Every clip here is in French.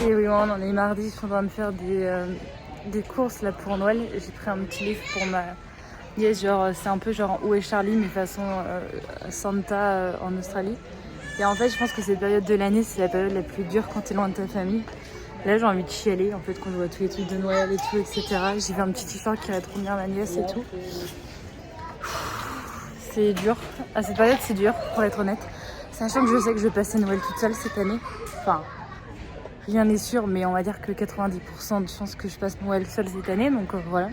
Et oui, on en est mardi, je suis en train de faire des courses là pour Noël. J'ai pris un petit livre pour ma nièce, genre c'est un peu genre Où est Charlie, mais façon Santa en Australie. Et en fait, je pense que cette période de l'année, c'est la période la plus dure quand t'es loin de ta famille. Là, j'ai envie de chialer en fait quand je vois tous les trucs de Noël et tout, etc. J'ai fait un petit t-shirt qui va trop bien à ma nièce et tout. C'est dur. À cette période, c'est dur, pour être honnête. Sachant que je sais que je vais passer Noël toute seule cette année. Enfin, rien n'est sûr, mais on va dire que 90% de chances que je passe Noël seule cette année, donc voilà.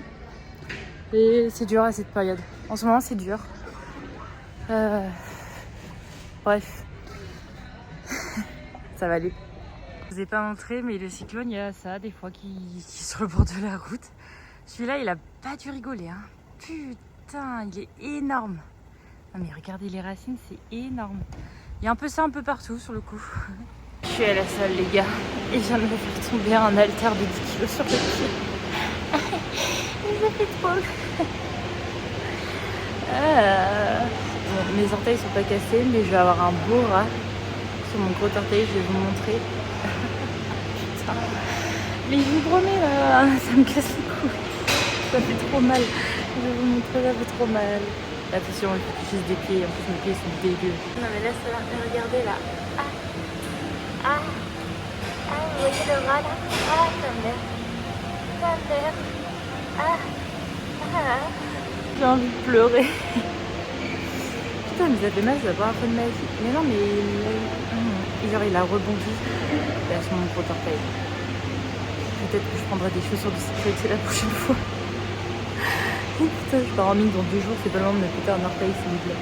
Et c'est dur à cette période. En ce moment, c'est dur. Bref, ça va aller. Je vous ai pas montré, mais le cyclone, il y a ça, des fois, qui est sur le bord de la route. Celui-là, il a pas dû rigoler, hein. Putain, il est énorme. Non mais regardez les racines, c'est énorme. Il y a un peu ça un peu partout sur le coup. Je suis à la salle les gars et je viens de me faire tomber un halter de 10 kilos sur le pied. Ça fait trop. Bon, mes orteils sont pas cassés mais je vais avoir un beau rat sur mon gros orteil, je vais vous montrer. Putain. Mais il vous promet là, ça me casse les couilles. Ça fait trop mal. Je vais vous montrer, ça fait trop mal. Attention, il faut que je des pieds, en plus mes pieds sont dégueux. Non mais là ça va, regardez là. Vous voyez le rat là? Ta mère. J'ai envie de pleurer. Putain mais ça fait mal, ça va pas un peu de ma vie. Mais non mais genre il a rebondi là sur mon gros orteil. Peut-être que je prendrai des chaussures de sécurité la prochaine fois. Putain, je pars en mine dans 2 jours, c'est pas le moment de me péter un orteil s'il vous plaît.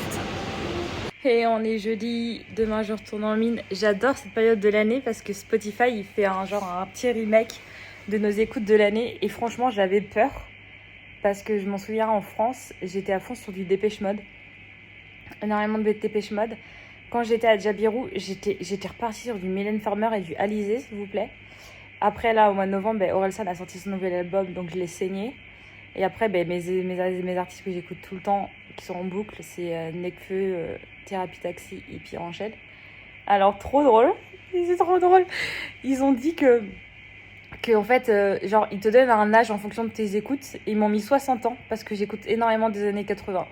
Putain. Et on est jeudi, demain je retourne en mine. J'adore cette période de l'année parce que Spotify il fait un petit remake de nos écoutes de l'année. Et franchement j'avais peur parce que je m'en souviens en France, j'étais à fond sur du Dépêche Mode. Énormément de Dépêche Mode. Quand j'étais à Djabirou, j'étais repartie sur du Mylène Farmer et du Alizé s'il vous plaît. Après là au mois de novembre, Orelsan a sorti son nouvel album donc je l'ai saigné. Et après, mes artistes que j'écoute tout le temps, qui sont en boucle, c'est Nekfeu, Thérapie Taxi et Pierre Enchède. Alors, trop drôle. C'est trop drôle. Ils ont dit que en fait, genre, ils te donnent un âge en fonction de tes écoutes. Ils m'ont mis 60 ans parce que j'écoute énormément des années 80.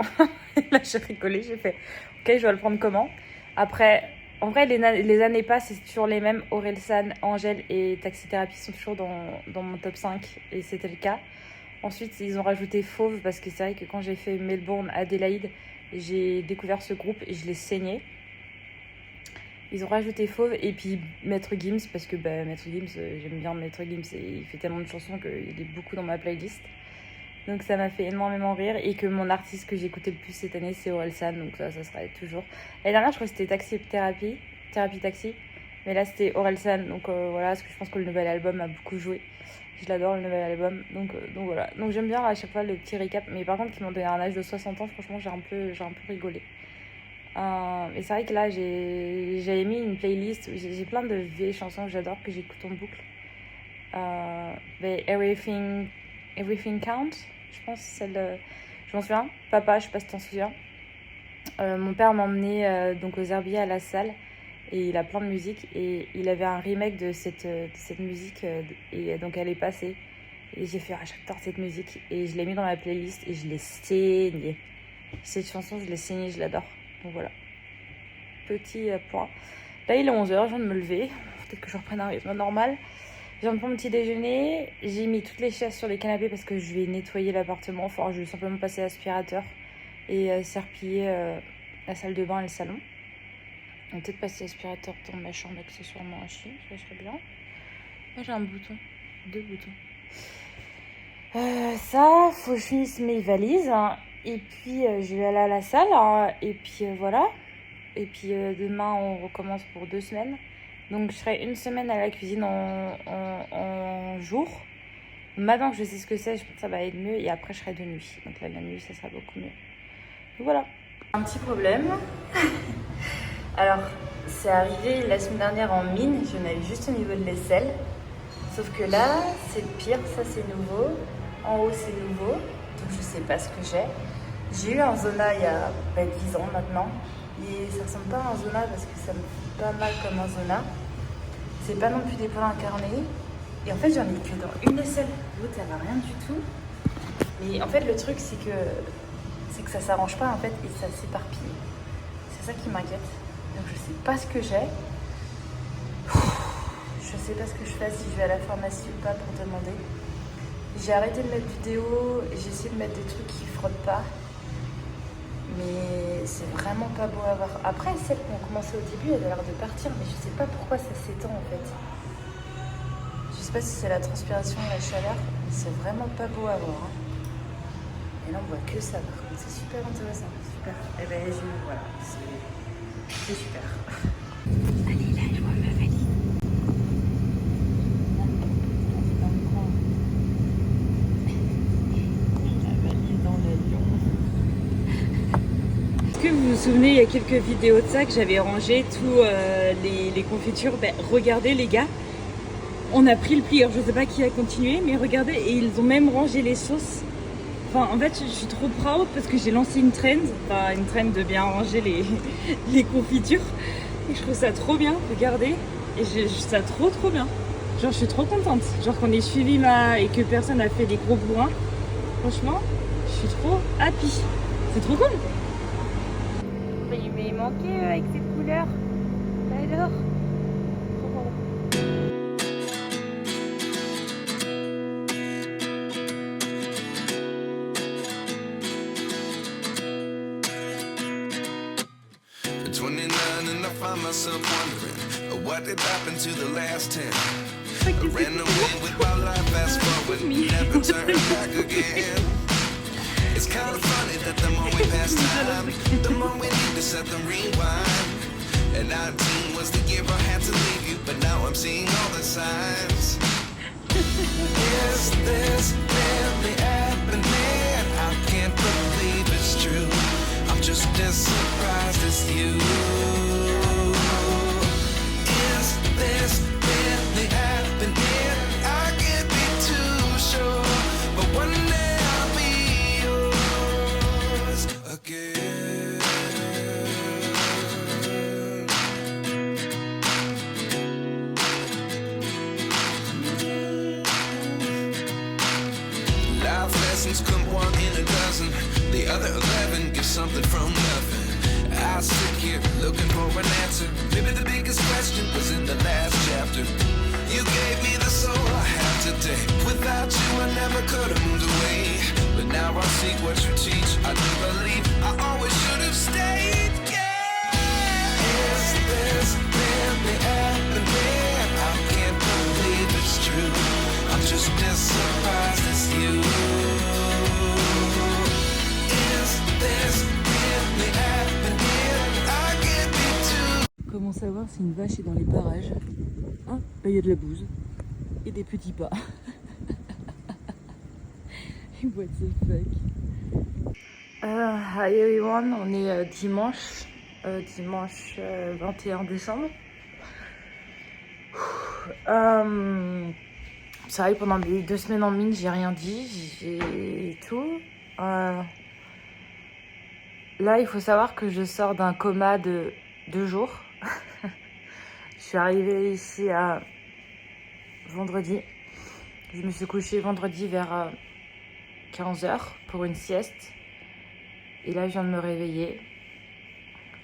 Et là, j'ai rigolé. J'ai fait, ok, je vais le prendre comment? Après, en vrai, les années passent, c'est toujours les mêmes. Orelsan, Angèle et Taxi Thérapie sont toujours dans mon top 5. Et c'était le cas. Ensuite, ils ont rajouté Fauve parce que c'est vrai que quand j'ai fait Melbourne, Adélaïde, j'ai découvert ce groupe et je l'ai saigné. Ils ont rajouté Fauve et puis Maître Gims parce que Maître Gims, j'aime bien Maître Gims et il fait tellement de chansons qu'il est beaucoup dans ma playlist. Donc ça m'a fait énormément rire et que mon artiste que j'écoutais le plus cette année c'est Orelsan, donc ça sera toujours. L'année dernière je crois que c'était Thérapie Taxi, mais là c'était Orelsan, donc voilà, parce que je pense que le nouvel album a beaucoup joué. Je l'adore le nouvel album, donc voilà. Donc j'aime bien à chaque fois le petit récap, mais par contre qu'ils m'ont donné un âge de 60 ans, franchement j'ai un peu rigolé. Et c'est vrai que là j'avais mis une playlist, j'ai plein de vieilles chansons que j'adore, que j'écoute en boucle. Everything Counts, je pense, celle, je m'en souviens. Papa, je sais pas si t'en souviens. Mon père m'emmenait donc aux Herbiers à la salle. Et il a plein de musique et il avait un remake de cette musique et donc elle est passée et j'ai fait j'adore cette musique et je l'ai mis dans ma playlist et je l'ai saignée. Cette chanson je l'ai saignée, je l'adore, donc voilà, petit point. Là il est 11h, je viens de me lever, peut-être que je reprenne un rythme normal. Je viens de prendre mon petit déjeuner, j'ai mis toutes les chaises sur les canapés parce que je vais nettoyer l'appartement, enfin je vais simplement passer l'aspirateur et serpiller la salle de bain et le salon. On va peut-être passer l'aspirateur dans ma chambre accessoirement aussi, ça serait bien. Là j'ai un bouton, 2 boutons. Ça, faut que je finisse mes valises. Hein. Et puis je vais aller à la salle. Hein, et puis voilà. Et puis demain on recommence pour 2 semaines. Donc je serai 1 semaine à la cuisine en jour. Maintenant que je sais ce que c'est, je pense que ça va être mieux. Et après je serai de nuit. Donc là la nuit ça sera beaucoup mieux. Donc voilà. Un petit problème. Alors, c'est arrivé la semaine dernière en mine, j'en avais juste au niveau de l'aisselle. Sauf que là, c'est pire, ça c'est nouveau. En haut, c'est nouveau. Donc je sais pas ce que j'ai. J'ai eu un zona il y a 10 ans maintenant. Et ça ressemble pas à un zona parce que ça me fait pas mal comme un zona. C'est pas non plus des poils incarnés. Et en fait, j'en ai que dans une aisselle. L'autre, elle a rien du tout. Mais en fait, le truc, c'est que ça s'arrange pas en fait et ça s'éparpille. C'est ça qui m'inquiète. Donc je sais pas ce que j'ai. Je sais pas ce que je fais, si je vais à la pharmacie ou pas pour demander. J'ai arrêté de mettre vidéo, j'ai essayé de mettre des trucs qui frottent pas. Mais c'est vraiment pas beau à voir. Après, celle qu'on commençait au début, elle a l'air de partir, mais je sais pas pourquoi ça s'étend en fait. Je sais pas si c'est la transpiration ou la chaleur, mais c'est vraiment pas beau à voir. Hein. Et là, on voit que ça, par contre, c'est super intéressant. Super. Et ben, voilà, c'est super. Allez, là, je vois ma valise. La valise dans l'avion. Est-ce que vous vous souvenez, il y a quelques vidéos de ça, que j'avais rangé tous les confitures. Ben, regardez, les gars. On a pris le plieur, je sais pas qui a continué, mais regardez, et ils ont même rangé les sauces. Enfin, en fait, je suis trop proud parce que j'ai lancé une trend de bien ranger les confitures. Et je trouve ça trop bien, regardez. Et je trouve ça trop bien. Genre, je suis trop contente. Genre, qu'on ait suivi et que personne n'a fait des gros bourrins. Franchement, je suis trop happy. C'est trop cool. Il m'est manqué avec cette couleur. Alors myself wondering what did happen to the last 10. I ran away with my life, fast forward, never turn back again. It's kind of funny that the more we pass time, the more we need to set them rewind. And 19 was the year I had to leave you, but now I'm seeing all the signs. Is this really happening? I can't believe it's true. I'm just as surprised as you. This really happening? I can't be too sure, but one day I'll be yours again. Life lessons come one in a dozen. The other 11 give something from nothing. I sit here looking for an answer. Maybe the biggest question was in the last chapter. You gave me the soul I have today. Without you I never could have moved away. But now I see what you teach. I do believe I always should have stayed. Yeah. Is this really happening? I can't believe it's true. I'm just as surprised as you. Is this really happening? Comment savoir si une vache est dans les parages? Ah, bah il y a de la bouse et des petits pas. What the fuck? Hi everyone, on est dimanche 21 décembre. C'est vrai que pendant les 2 semaines en mine, j'ai rien dit, j'ai tout. Là, il faut savoir que je sors d'un coma de 2 jours. Je suis arrivée ici à vendredi. Je me suis couchée vendredi vers 15h pour une sieste. Et là, je viens de me réveiller.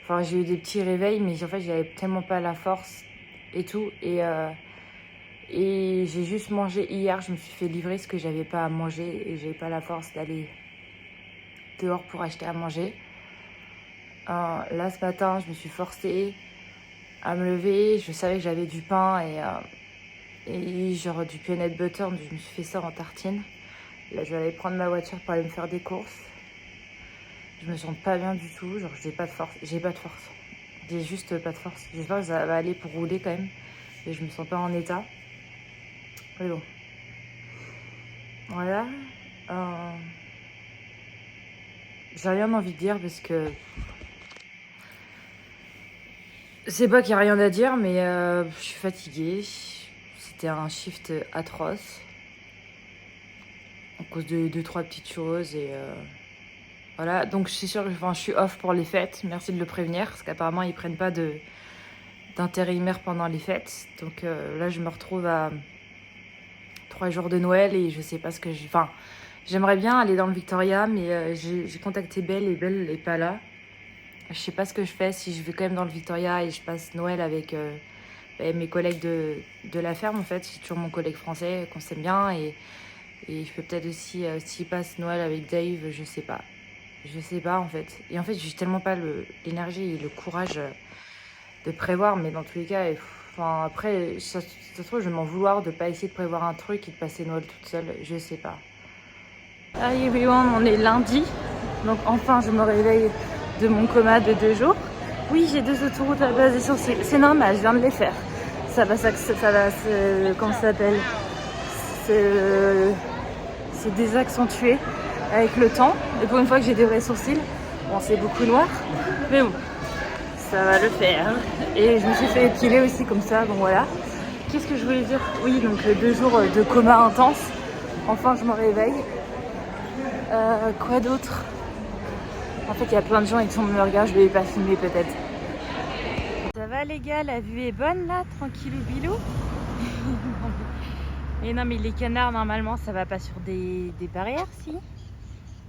Enfin, j'ai eu des petits réveils, mais en fait, j'avais tellement pas la force et tout. Et j'ai juste mangé hier. Je me suis fait livrer ce que j'avais pas à manger et j'avais pas la force d'aller dehors pour acheter à manger. Là, ce matin, je me suis forcée à me lever. Je savais que j'avais du pain et genre du peanut butter, donc je me suis fait ça en tartine. Là, je vais aller prendre ma voiture pour aller me faire des courses. Je me sens pas bien du tout, genre j'ai pas de force. J'ai juste pas de force. J'espère que ça va aller pour rouler quand même, mais je me sens pas en état. Mais bon. Voilà. J'ai rien envie de dire parce que c'est pas qu'il y a rien à dire, mais je suis fatiguée. C'était un shift atroce à cause de 2-3 petites choses et voilà. Donc je suis sûre que je suis off pour les fêtes. Merci de le prévenir parce qu'apparemment ils prennent pas d'intérimaire pendant les fêtes. Donc là, je me retrouve à 3 jours de Noël et je sais pas ce que je... Enfin, j'aimerais bien aller dans le Victoria, mais j'ai contacté Belle et Belle n'est pas là. Je sais pas ce que je fais, si je vais quand même dans le Victoria et je passe Noël avec mes collègues de la ferme en fait. C'est toujours mon collègue français qu'on s'aime bien et je peux peut-être aussi, s'il passe Noël avec Dave, je sais pas. Je sais pas en fait. Et en fait, j'ai tellement pas l'énergie et le courage de prévoir, mais dans tous les cas, enfin, après, ça se trouve, je vais m'en vouloir de pas essayer de prévoir un truc et de passer Noël toute seule, je sais pas. Hi everyone, on est lundi, donc enfin je me réveille de mon coma de 2 jours. Oui, j'ai 2 autoroutes à base des sourcils, c'est normal, je viens de les faire. Ça va, comment ça s'appelle, c'est désaccentué avec le temps. Et pour une fois que j'ai des vrais sourcils, bon c'est beaucoup noir, mais bon, ça va le faire. Et je me suis fait épiler aussi comme ça, donc voilà. Qu'est-ce que je voulais dire? Oui, donc 2 jours de coma intense, enfin je me réveille. Quoi d'autre? En fait, il y a plein de gens qui sont me regardent, je vais pas filmer peut-être. Ça va les gars, la vue est bonne là, tranquillou bilou. Et non mais les canards normalement ça va pas sur des barrières si.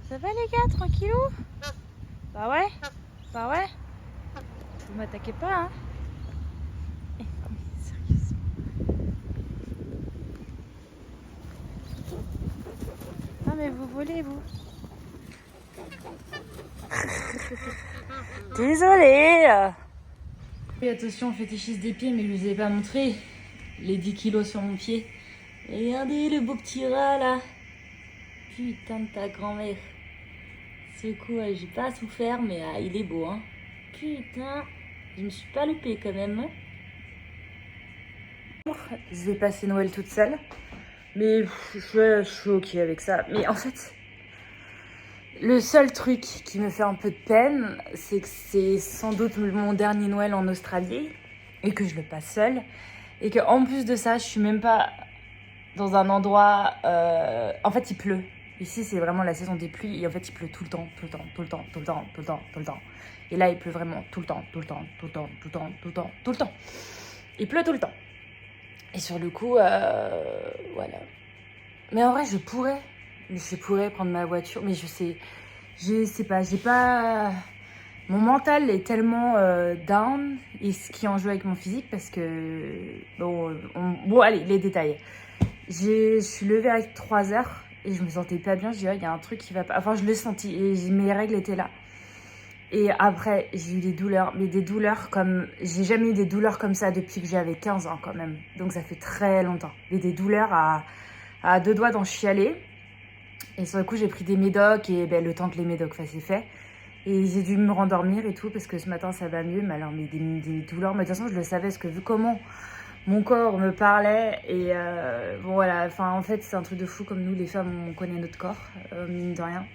Ça va les gars, tranquillou? Bah ouais, bah ouais. Vous m'attaquez pas hein. Sérieusement. Non mais vous volez vous. Désolée. Et attention, fétichiste des pieds, mais je vous ai pas montré les 10 kilos sur mon pied. Et regardez le beau petit rat là. Putain de ta grand-mère. Ce coup, j'ai pas souffert, mais il est beau, hein. Putain, je me suis pas loupée quand même. Je vais passer Noël toute seule. Mais je suis ok avec ça. Mais en fait, le seul truc qui me fait un peu de peine, c'est que c'est sans doute mon dernier Noël en Australie et que je le passe seule. Et qu'en plus de ça, je suis même pas dans un endroit... En fait, il pleut. Ici, c'est vraiment la saison des pluies et en fait, il pleut tout le temps, tout le temps, tout le temps, tout le temps, tout le temps, tout le temps. Et là, il pleut vraiment tout le temps, tout le temps, tout le temps, tout le temps, tout le temps, tout le temps. Il pleut tout le temps. Et sur le coup, voilà. Mais en vrai, je pourrais prendre ma voiture, mais je sais pas, j'ai pas... Mon mental est tellement down, et ce qui en joue avec mon physique, parce que... Bon, allez, les détails. Je suis levée à 3h, et je me sentais pas bien, je dirais, il y a un truc qui va pas... Enfin, je l'ai senti, et mes règles étaient là. Et après, j'ai eu des douleurs, mais des douleurs comme... J'ai jamais eu des douleurs comme ça depuis que j'avais 15 ans, quand même. Donc, ça fait très longtemps. Et des douleurs à 2 doigts d'en chialer. Et sur le coup, j'ai pris des médocs et le temps que les médocs fassent effet. Et j'ai dû me rendormir et tout parce que ce matin, ça va mieux. Mais alors, des douleurs, mais de toute façon, je le savais parce que vu comment mon corps me parlait. Et bon, voilà, enfin, en fait, c'est un truc de fou comme nous, les femmes, on connaît notre corps, mine de rien.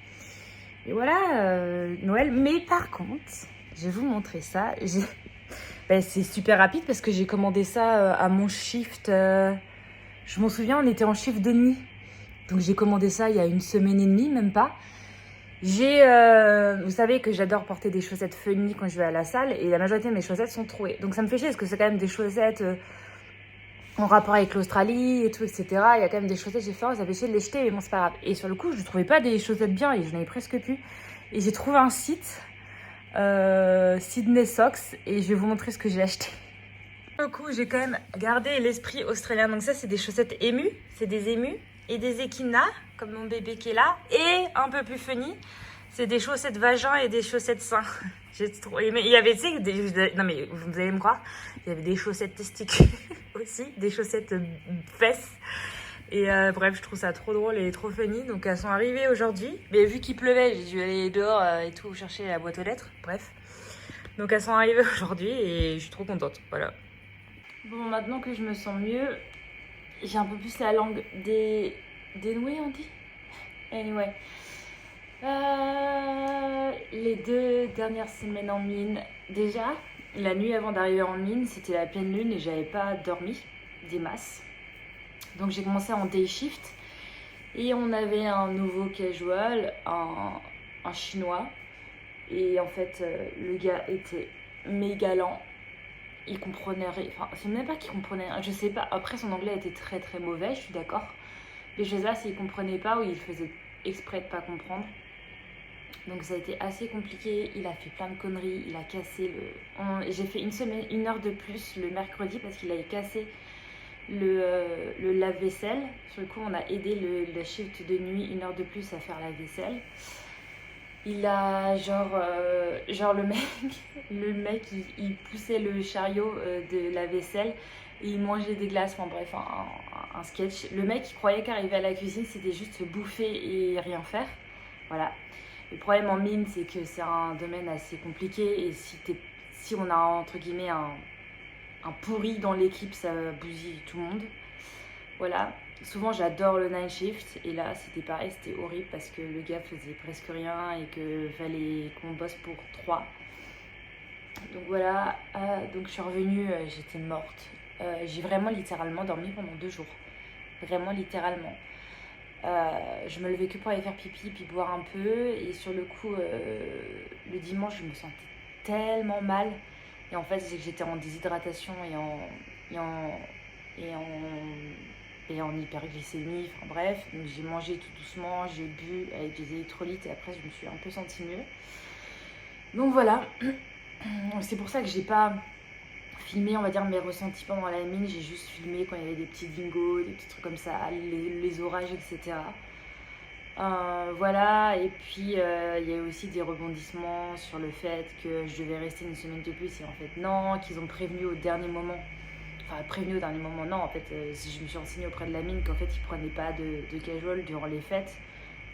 Et voilà, Noël. Mais par contre, je vais vous montrer ça. C'est super rapide parce que j'ai commandé ça à mon shift. Je m'en souviens, on était en shift de nuit. Donc j'ai commandé ça il y a 1 semaine et demie, même pas. Vous savez que j'adore porter des chaussettes funny quand je vais à la salle et la majorité de mes chaussettes sont trouées. Donc ça me fait chier parce que c'est quand même des chaussettes en rapport avec l'Australie et tout, etc. Il y a quand même des chaussettes, j'ai fait, ça fait chier de les jeter, mais bon, c'est pas grave. Et sur le coup, je ne trouvais pas des chaussettes bien et je n'avais presque plus. Et j'ai trouvé un site, Sydney Socks, et je vais vous montrer ce que j'ai acheté. Sur le coup, j'ai quand même gardé l'esprit australien. Donc ça, c'est des chaussettes émues, c'est des émues. Et des équinas, comme mon bébé qui est là. Et un peu plus funny, c'est des chaussettes vagin et des chaussettes seins. Mais il y avait, tu sais, non mais vous allez me croire, il y avait des chaussettes testicules aussi, des chaussettes fesses. Et bref, je trouve ça trop drôle et trop funny. Donc elles sont arrivées aujourd'hui. Mais vu qu'il pleuvait, j'ai dû aller dehors et tout chercher la boîte aux lettres. Bref. Donc elles sont arrivées aujourd'hui et je suis trop contente. Voilà. Bon, maintenant que je me sens mieux, j'ai un peu plus la langue dénouée, on dit. Anyway. Les 2 dernières semaines en mine. Déjà, la nuit avant d'arriver en mine, c'était la pleine lune et j'avais pas dormi des masses. Donc j'ai commencé en day shift. Et on avait un nouveau casual, un chinois. Et en fait, le gars était méga lent. il comprenait rien. Enfin, c'est même pas qu'il comprenait rien, je sais pas. Après, son anglais était très très mauvais, je suis d'accord. Mais je sais pas s'il comprenait pas ou il faisait exprès de pas comprendre. Donc ça a été assez compliqué, il a fait plein de conneries, il a cassé le... J'ai fait une heure de plus le mercredi parce qu'il avait cassé le lave-vaisselle. Sur le coup, on a aidé le shift de nuit une heure de plus à faire la vaisselle. Il a genre le mec il poussait le chariot de la vaisselle et il mangeait des glaces, enfin bref, un sketch. Le mec il croyait qu'arriver à la cuisine c'était juste se bouffer et rien faire, voilà. Le problème en mine c'est que c'est un domaine assez compliqué et si on a entre guillemets un pourri dans l'équipe, ça bousille tout le monde, voilà. Souvent j'adore le night shift et là c'était pareil, c'était horrible parce que le gars faisait presque rien et qu'il fallait qu'on bosse pour 3. Donc voilà, donc je suis revenue, j'étais morte. J'ai vraiment littéralement dormi pendant 2 jours. Vraiment littéralement. Je me levais que pour aller faire pipi puis boire un peu et sur le coup le dimanche je me sentais tellement mal et en fait c'est que j'étais en déshydratation et en hyperglycémie, enfin bref, donc j'ai mangé tout doucement, j'ai bu avec des électrolytes et après je me suis un peu sentie mieux. Donc voilà, c'est pour ça que j'ai pas filmé on va dire mes ressentis pendant la mine, j'ai juste filmé quand il y avait des petits dingos, des petits trucs comme ça, les orages, etc. Voilà, et puis il y a aussi des rebondissements sur le fait que je devais rester une semaine de plus et en fait non, qu'ils ont prévenu au dernier moment. Enfin, prévenu au dernier moment, non, en fait, je me suis renseignée auprès de la mine qu'en fait, ils prenaient pas de casual durant les fêtes.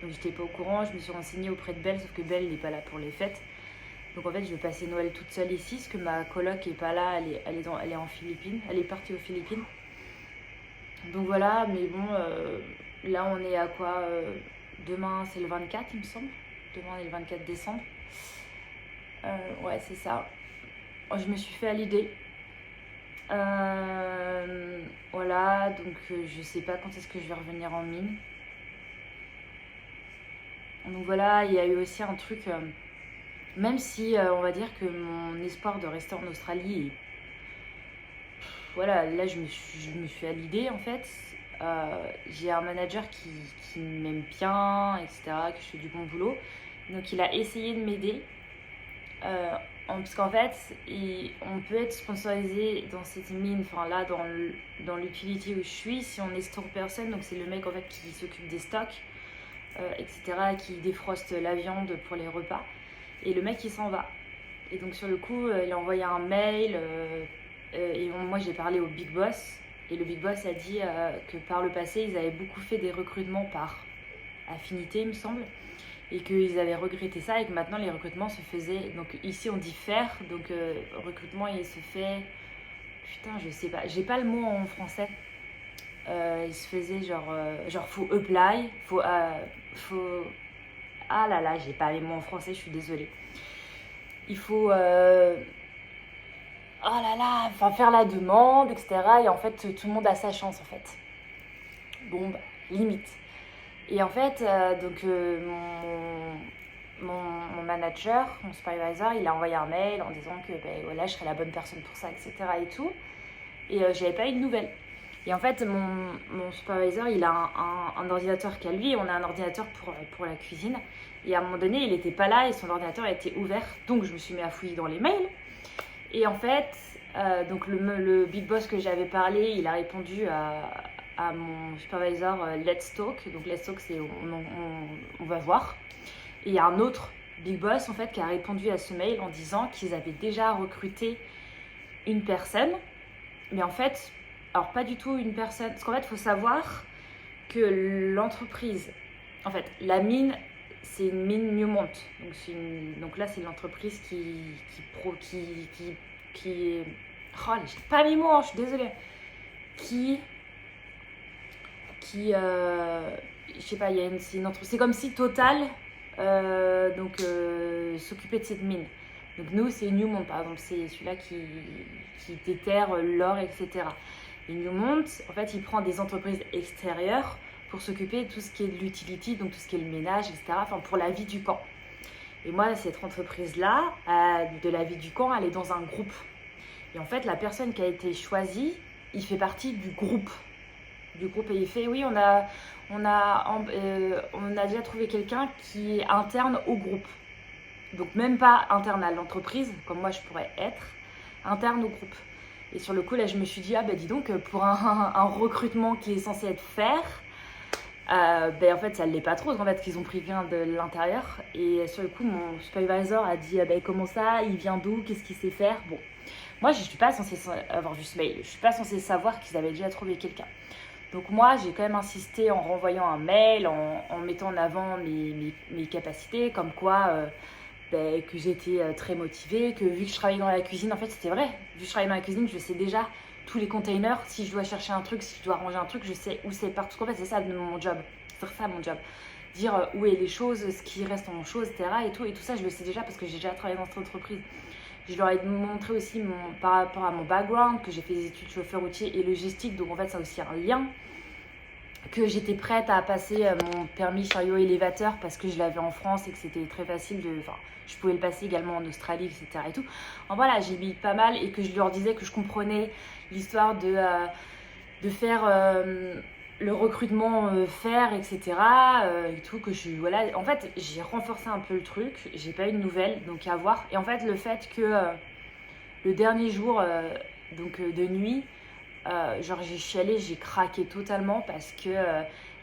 Donc, j'étais pas au courant. Je me suis renseignée auprès de Belle, sauf que Belle n'est pas là pour les fêtes. Donc, en fait, je vais passer Noël toute seule ici, parce que ma coloc est pas là, elle est en Philippines. Elle est partie aux Philippines. Donc, voilà, mais bon, là, on est à quoi demain, c'est le 24, il me semble. Demain, on est le 24 décembre. Ouais, c'est ça. Je me suis fait à l'idée. Voilà, donc je sais pas quand est-ce que je vais revenir en mine. Donc voilà, il y a eu aussi un truc, même si on va dire que mon espoir de rester en Australie est... Voilà, là je me suis à l'idée en fait. J'ai un manager qui m'aime bien, etc., que je fais du bon boulot. Donc il a essayé de m'aider. Parce qu'en fait, on peut être sponsorisé dans cette mine, enfin là, dans l'utility où je suis, si on est store person, donc c'est le mec en fait qui s'occupe des stocks, etc., qui défroste la viande pour les repas. Et le mec il s'en va. Et donc sur le coup, il a envoyé un mail, et moi j'ai parlé au Big Boss, et le Big Boss a dit que par le passé, ils avaient beaucoup fait des recrutements par affinité, il me semble. Et qu'ils avaient regretté ça et que maintenant les recrutements se faisaient, donc ici on dit faire, donc recrutement il se fait, putain je sais pas, j'ai pas le mot en français, il se faisait genre faut apply, faut, ah là là j'ai pas les mots en français, je suis désolée, il faut, oh là là, enfin faire la demande, etc. Et en fait tout le monde a sa chance en fait, bon bah limite. Et en fait, donc mon manager, mon supervisor, il a envoyé un mail en disant que voilà, je serais la bonne personne pour ça, etc. et tout. Et j'avais pas eu de nouvelles. Et en fait, mon supervisor, il a un ordinateur qu'à lui, on a un ordinateur pour la cuisine. Et à un moment donné, il n'était pas là et son ordinateur a été ouvert. Donc je me suis mis à fouiller dans les mails. Et en fait, donc le big boss que j'avais parlé, il a répondu à mon supervisor Let's Talk. Donc Let's Talk, c'est on va voir. Et il y a un autre big boss en fait qui a répondu à ce mail en disant qu'ils avaient déjà recruté une personne. Mais en fait, alors pas du tout une personne. Parce qu'en fait, il faut savoir que l'entreprise, en fait, la mine, c'est une mine Newmont. Donc là, c'est l'entreprise qui oh, j'ai pas mes mots, hein, je suis désolée. Je sais pas, c'est une entreprise. C'est comme si Total s'occupait de cette mine. Donc nous, c'est Newmont, par exemple, c'est celui-là qui déterre l'or, etc. Et Newmont, en fait, il prend des entreprises extérieures pour s'occuper de tout ce qui est de l'utility, donc tout ce qui est le ménage, etc., enfin pour la vie du camp. Et moi, cette entreprise-là, de la vie du camp, elle est dans un groupe. Et en fait, la personne qui a été choisie, il fait partie du groupe. Et il fait, oui, on a déjà trouvé quelqu'un qui est interne au groupe. Donc même pas interne à l'entreprise, comme moi je pourrais être, interne au groupe. Et sur le coup, là, je me suis dit, ah bah dis donc, pour un recrutement qui est censé être fair, en fait, ça ne l'est pas trop, en fait, qu'ils ont pris bien de l'intérieur. Et sur le coup, mon supervisor a dit, comment ça, il vient d'où, qu'est-ce qu'il sait faire. Bon, moi, je ne suis pas censée avoir vu ce mail, je ne suis pas censée savoir qu'ils avaient déjà trouvé quelqu'un. Donc moi, j'ai quand même insisté en renvoyant un mail, en mettant en avant mes capacités, comme quoi... que j'étais très motivée, que vu que je travaillais dans la cuisine, en fait c'était vrai, vu que je travaillais dans la cuisine, je sais déjà tous les containers, si je dois chercher un truc, si je dois ranger un truc, je sais où c'est partout. En fait c'est ça mon job, dire où est les choses, ce qui reste en choses, etc. Et tout ça je le sais déjà parce que j'ai déjà travaillé dans cette entreprise. Je leur ai montré aussi par rapport à mon background, que j'ai fait des études chauffeur routier et logistique, donc en fait ça a aussi un lien. Que j'étais prête à passer mon permis chariot élévateur parce que je l'avais en France et que c'était très facile je pouvais le passer également en Australie, etc. et tout. En voilà, j'ai mis pas mal et que je leur disais que je comprenais l'histoire de faire le recrutement faire, etc. Et tout, que voilà. En fait, j'ai renforcé un peu le truc, j'ai pas eu de nouvelles, donc à voir. Et en fait, le fait que le dernier jour de nuit, j'ai chialé, j'ai craqué totalement parce que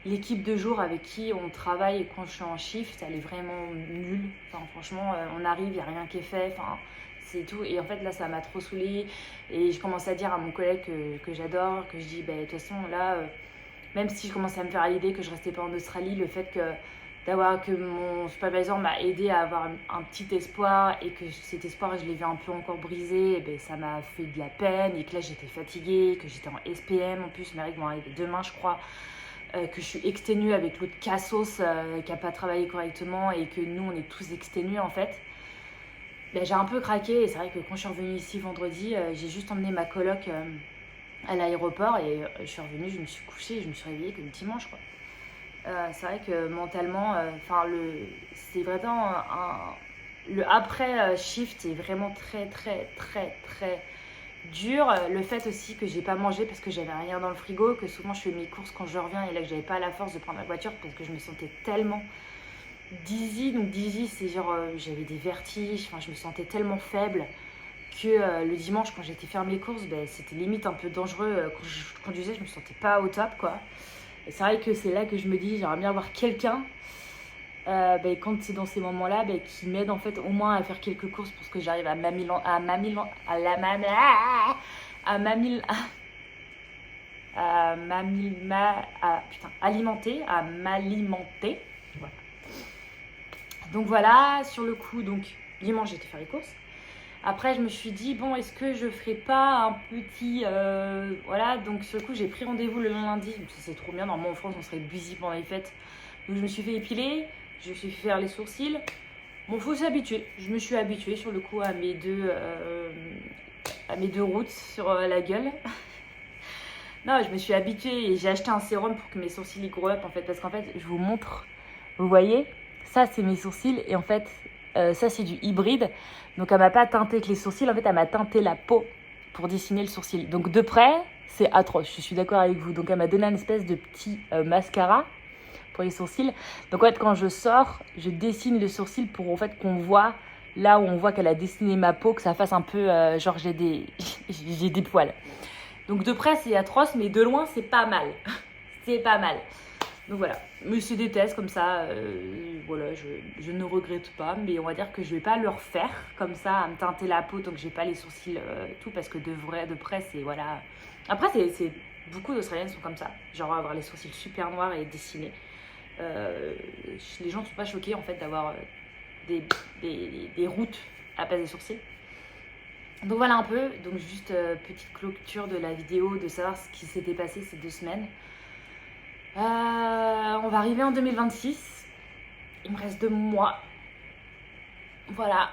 l'équipe de jour avec qui on travaille quand je suis en shift, elle est vraiment nulle. Enfin, franchement, on arrive, il n'y a rien qui est fait, enfin, c'est tout. Et en fait, là, ça m'a trop saoulée. Et je commence à dire à mon collègue que j'adore, que je dis, de toute façon, là, même si je commençais à me faire à l'idée que je restais pas en Australie, le fait que mon supervisor m'a aidé à avoir un petit espoir et que cet espoir je l'ai vu un peu encore brisé, et ça m'a fait de la peine et que là j'étais fatiguée, que j'étais en SPM en plus, mes règles vont arriver demain je crois, que je suis exténuée avec l'autre cassos qui n'a pas travaillé correctement et que nous on est tous exténués en fait. J'ai un peu craqué et c'est vrai que quand je suis revenue ici vendredi, j'ai juste emmené ma coloc à l'aéroport et je suis revenue, je me suis couchée et je me suis réveillée que le dimanche quoi. C'est vrai que mentalement, c'est vraiment le après shift est vraiment très très très très dur. Le fait aussi que j'ai pas mangé parce que j'avais rien dans le frigo, que souvent je fais mes courses quand je reviens et là que j'avais pas la force de prendre la voiture parce que je me sentais tellement dizzy. Donc dizzy c'est genre j'avais des vertiges, je me sentais tellement faible que le dimanche quand j'étais faire mes courses, c'était limite un peu dangereux. Quand je conduisais, je me sentais pas au top quoi. Et c'est vrai que c'est là que je me dis, j'aimerais bien avoir quelqu'un quand c'est dans ces moments-là qui m'aide en fait au moins à faire quelques courses pour que j'arrive à m'alimenter. Voilà. Donc voilà, sur le coup, dimanche j'étais faire les courses. Après, je me suis dit, est-ce que je ferais pas un petit... voilà, donc sur le coup, j'ai pris rendez-vous le lundi. C'est trop bien, normalement en France, on serait busy pendant les fêtes. Donc je me suis fait épiler, je me suis fait faire les sourcils. Faut s'habituer. Je me suis habituée sur le coup à mes deux routes sur la gueule. Non, je me suis habituée et j'ai acheté un sérum pour que mes sourcils ils grow up en fait. Parce qu'en fait, je vous montre, vous voyez, ça c'est mes sourcils et en fait... ça c'est du hybride, donc elle m'a pas teinté que les sourcils, en fait elle m'a teinté la peau pour dessiner le sourcil. Donc de près c'est atroce, je suis d'accord avec vous. Donc elle m'a donné une espèce de petit mascara pour les sourcils. Donc en fait quand je sors, je dessine le sourcil pour en fait qu'on voit là où on voit qu'elle a dessiné ma peau, que ça fasse un peu genre j'ai des poils. Donc de près c'est atroce, mais de loin c'est pas mal. C'est pas mal. Donc voilà, mais c'est des tests comme ça, voilà, je ne regrette pas, mais on va dire que je vais pas le refaire comme ça, à me teinter la peau tant que j'ai pas les sourcils, tout, parce que de près, c'est voilà. Après, c'est beaucoup d'Australiennes sont comme ça, genre avoir les sourcils super noirs et dessinés. Les gens ne sont pas choqués en fait d'avoir des routes à la place des sourcils. Donc voilà un peu, donc juste petite clôture de la vidéo, de savoir ce qui s'était passé ces 2 semaines. On va arriver en 2026. Il me reste 2 mois. Voilà.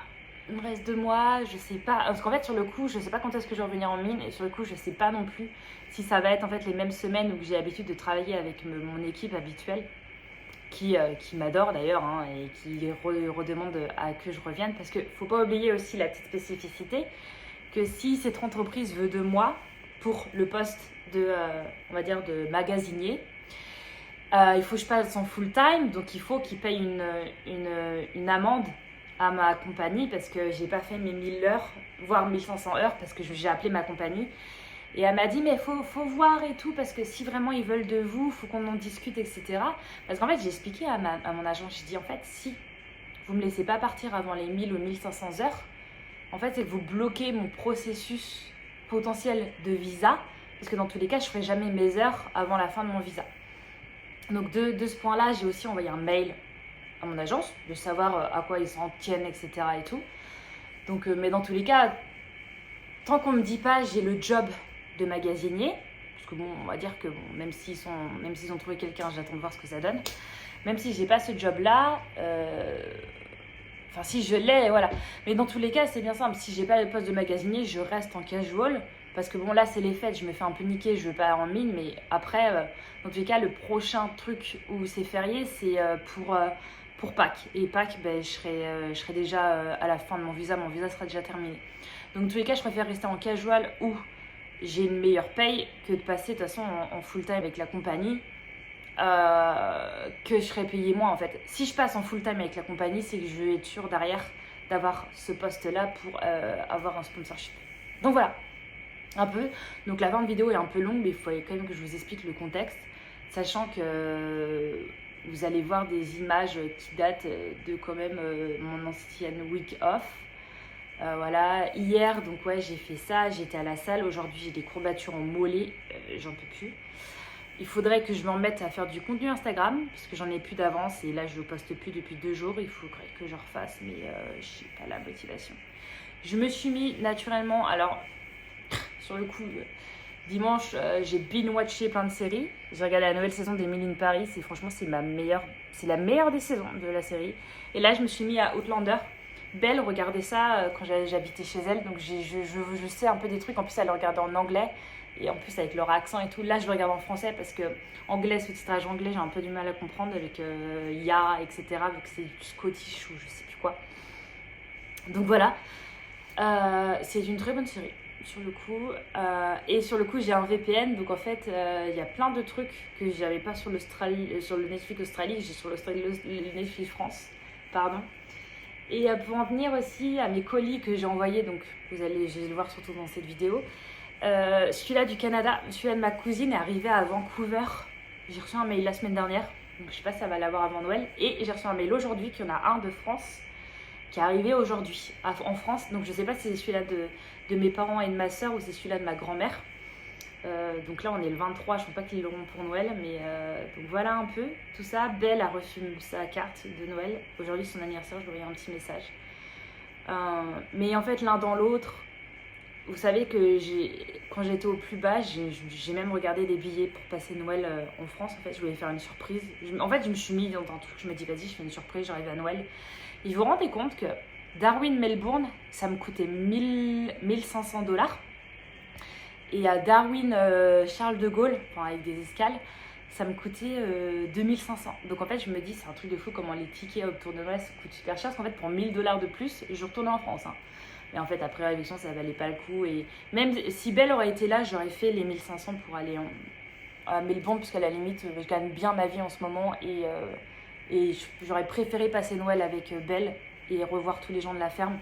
Il me reste 2 mois. Je sais pas. Parce qu'en fait, sur le coup, je sais pas quand est-ce que je vais revenir en mine. Et sur le coup, je sais pas non plus si ça va être en fait les mêmes semaines où j'ai l'habitude de travailler avec mon équipe habituelle. Qui m'adore d'ailleurs et qui redemande à que je revienne. Parce qu'il faut pas oublier aussi la petite spécificité que si cette entreprise veut de moi pour le poste de, on va dire, de magasinier, il faut que je passe en full time, donc il faut qu'il paye une amende à ma compagnie parce que j'ai pas fait mes 1000 heures, voire 1500 heures parce que j'ai appelé ma compagnie. Et elle m'a dit, mais faut voir et tout, parce que si vraiment ils veulent de vous, faut qu'on en discute, etc. Parce qu'en fait, j'ai expliqué à mon agent, j'ai dit, en fait, si vous me laissez pas partir avant les 1000 ou 1500 heures, en fait, c'est que vous bloquez mon processus potentiel de visa, parce que dans tous les cas, je ferai jamais mes heures avant la fin de mon visa. Donc, de ce point-là, j'ai aussi envoyé un mail à mon agence, de savoir à quoi ils s'en tiennent, etc. et tout. Donc, mais dans tous les cas, tant qu'on me dit pas, j'ai le job de magasinier, parce que bon, on va dire que bon, même s'ils ont trouvé quelqu'un, j'attends de voir ce que ça donne. Même si j'ai pas ce job-là, enfin si je l'ai, voilà. Mais dans tous les cas, c'est bien simple. Si j'ai pas le poste de magasinier, je reste en casual, parce que bon là c'est les fêtes, je me fais un peu niquer, je veux pas en mine, mais après, dans tous les cas, le prochain truc où c'est férié, c'est pour Pâques. Et Pâques, ben, je serai déjà à la fin de mon visa sera déjà terminé. Donc dans tous les cas, je préfère rester en casual où j'ai une meilleure paye que de passer de toute façon en full time avec la compagnie, que je serais payée moins en fait. Si je passe en full time avec la compagnie, c'est que je vais être sûre derrière d'avoir ce poste là pour avoir un sponsorship. Donc voilà, un peu. Donc la fin de vidéo est un peu longue, mais il faut quand même que je vous explique le contexte, sachant que vous allez voir des images qui datent de quand même mon ancienne week off. Voilà, hier, donc ouais, j'ai fait ça, j'étais à la salle. Aujourd'hui, j'ai des courbatures en mollets, j'en peux plus. Il faudrait que je m'en mette à faire du contenu Instagram, parce que j'en ai plus d'avance et là, je ne poste plus depuis 2 jours. Il faudrait que je refasse, mais je n'ai pas la motivation. Je me suis mis naturellement, alors, sur le coup, dimanche, j'ai binge-watché plein de séries. J'ai regardé la nouvelle saison d'Emily in Paris et franchement, c'est la meilleure des saisons de la série. Et là, je me suis mis à Outlander. Belle regardait ça quand j'habitais chez elle, donc je sais un peu des trucs. En plus, elle le regardait en anglais et en plus avec leur accent et tout. Là, je le regarde en français parce que anglais, sous-titrage anglais, j'ai un peu du mal à comprendre avec Ya, etc. vu que c'est du Scottish ou je sais plus quoi. Donc voilà, c'est une très bonne série sur le coup. Et sur le coup, j'ai un VPN, donc en fait, il y a plein de trucs que j'avais pas sur le Netflix Australie, j'ai sur le Netflix France, pardon. Et pour en venir aussi à mes colis que j'ai envoyés, donc je vais le voir surtout dans cette vidéo. Celui-là du Canada, celui-là de ma cousine est arrivé à Vancouver. J'ai reçu un mail la semaine dernière, donc je sais pas si ça va l'avoir avant Noël. Et j'ai reçu un mail aujourd'hui qu'il y en a un de France qui est arrivé aujourd'hui en France. Donc je sais pas si c'est celui-là de mes parents et de ma soeur ou c'est celui-là de ma grand-mère. Donc là on est le 23, je ne pense pas qu'ils l'auront pour Noël, mais donc voilà un peu tout ça. Belle a reçu sa carte de Noël, aujourd'hui son anniversaire, je lui ai envoyé un petit message. Mais en fait l'un dans l'autre, vous savez que quand j'étais au plus bas, j'ai même regardé des billets pour passer Noël en France. En fait je voulais faire une surprise, en fait je me suis mis dans un truc, je me dis vas-y je fais une surprise, j'arrive à Noël. Et vous vous rendez compte que Darwin-Melbourne, ça me coûtait 1500 $. Et à Darwin, Charles de Gaulle, enfin avec des escales, ça me coûtait 2500. Donc en fait, je me dis, c'est un truc de fou comment les tickets autour de Noël coûtent super cher. Parce qu'en fait, pour 1000 $ de plus, je retournais en France. Hein. Mais en fait, après réflexion, ça valait pas le coup. Et même si Belle aurait été là, j'aurais fait les 1500 pour aller à Melbourne, parce qu'à la limite, je gagne bien ma vie en ce moment. Et j'aurais préféré passer Noël avec Belle et revoir tous les gens de la ferme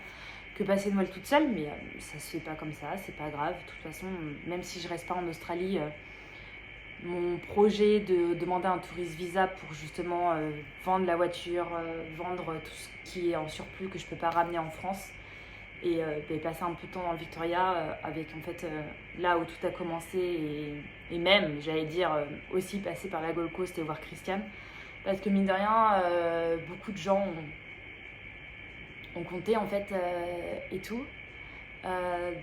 que passer Noël toute seule, mais ça se fait pas comme ça, c'est pas grave. De toute façon, même si je reste pas en Australie, mon projet de demander un tourist visa pour justement vendre la voiture, vendre tout ce qui est en surplus que je peux pas ramener en France et passer un peu de temps dans le Victoria avec en fait là où tout a commencé et même, j'allais dire, aussi passer par la Gold Coast et voir Christiane. Parce que mine de rien, beaucoup de gens ont compté en fait et tout.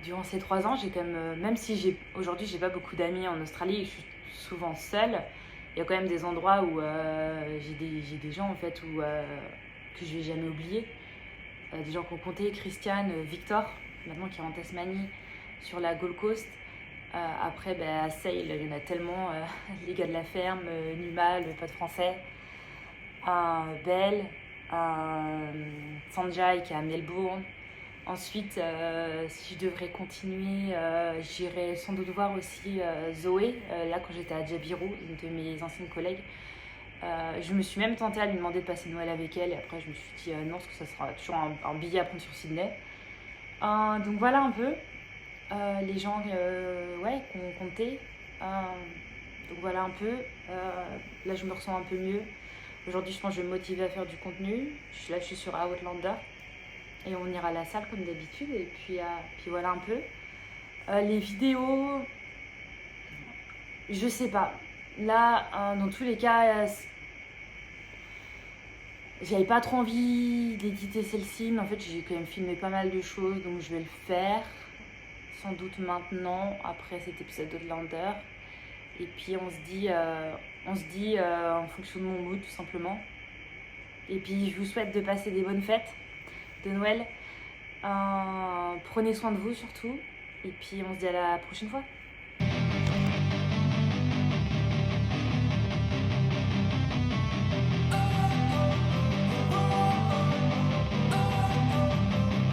Durant ces 3 ans, j'ai quand même si aujourd'hui j'ai pas beaucoup d'amis en Australie et je suis souvent seule, il y a quand même des endroits où j'ai des gens en fait que je vais jamais oublier. Des gens qui ont compté, Christiane, Victor, maintenant qui est en Tasmanie, sur la Gold Coast. Après, à Sale, il y en a tellement, les gars de la ferme, Numa, le pote français, Belle, Sanjay qui est à Melbourne, Ensuite, si je devrais continuer, j'irai sans doute voir aussi Zoé, là quand j'étais à Jabiru, une de mes anciennes collègues. Je me suis même tentée à lui demander de passer Noël avec elle et après je me suis dit non parce que ça sera toujours un billet à prendre sur Sydney. Donc voilà un peu les gens ouais, qu'on comptait. Donc voilà un peu. Là je me ressens un peu mieux. Aujourd'hui je pense que je vais me motiver à faire du contenu. Là je suis sur Outlander et on ira à la salle comme d'habitude et puis voilà un peu. Les vidéos, je sais pas. Là dans tous les cas j'avais pas trop envie d'éditer celle-ci, mais en fait j'ai quand même filmé pas mal de choses, donc je vais le faire. Sans doute maintenant, après cet épisode d'Outlander. Et puis on se dit en fonction de mon mood tout simplement. Et puis je vous souhaite de passer des bonnes fêtes de Noël. Prenez soin de vous surtout. Et puis on se dit à la prochaine fois.